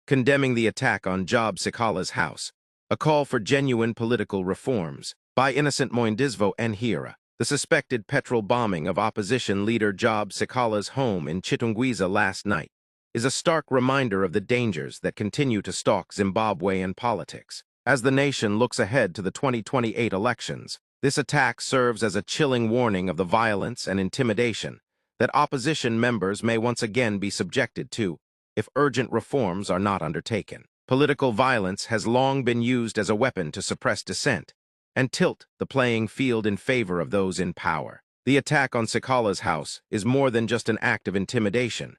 Condemning the attack on Job Sikhala's house. A call for genuine political reforms. By Innocent Moindisvo and Hira. The suspected petrol bombing of opposition leader Job Sikhala's home in Chitungwiza last night is a stark reminder of the dangers that continue to stalk Zimbabwean politics. As the nation looks ahead to the 2028 elections, this attack serves as a chilling warning of the violence and intimidation that opposition members may once again be subjected to if urgent reforms are not undertaken. Political violence has long been used as a weapon to suppress dissent and tilt the playing field in favor of those in power. The attack on Sikhala's house is more than just an act of intimidation.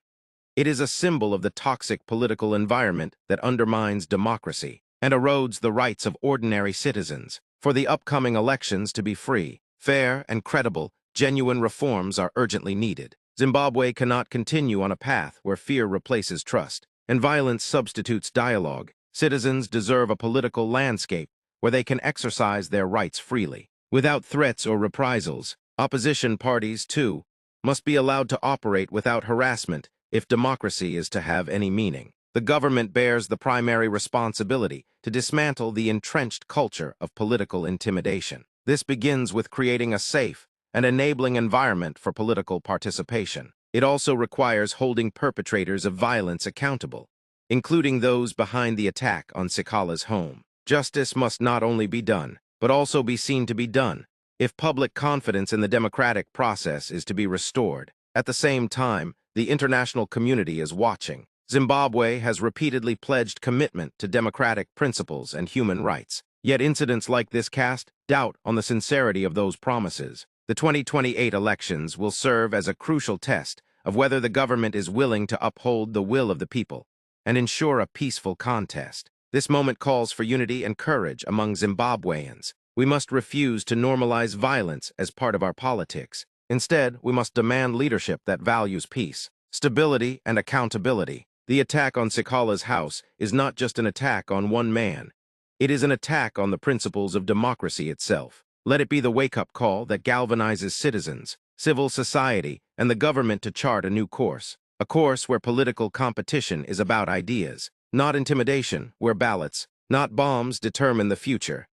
It is a symbol of the toxic political environment that undermines democracy and erodes the rights of ordinary citizens. For the upcoming elections to be free, fair, and credible, genuine reforms are urgently needed. Zimbabwe cannot continue on a path where fear replaces trust and violence substitutes dialogue. Citizens deserve a political landscape where they can exercise their rights freely, without threats or reprisals. Opposition parties, too, must be allowed to operate without harassment if democracy is to have any meaning. The government bears the primary responsibility to dismantle the entrenched culture of political intimidation. This begins with creating a safe and enabling environment for political participation. It also requires holding perpetrators of violence accountable, including those behind the attack on Sikhala's home. Justice must not only be done, but also be seen to be done, if public confidence in the democratic process is to be restored. At the same time, the international community is watching. Zimbabwe has repeatedly pledged commitment to democratic principles and human rights. Yet incidents like this cast doubt on the sincerity of those promises. The 2028 elections will serve as a crucial test of whether the government is willing to uphold the will of the people and ensure a peaceful contest. This moment calls for unity and courage among Zimbabweans. We must refuse to normalize violence as part of our politics. Instead, we must demand leadership that values peace, stability, and accountability. The attack on Sikhala's house is not just an attack on one man. It is an attack on the principles of democracy itself. Let it be the wake-up call that galvanizes citizens, civil society, and the government to chart a new course. A course where political competition is about ideas, not intimidation, where ballots, not bombs, determine the future.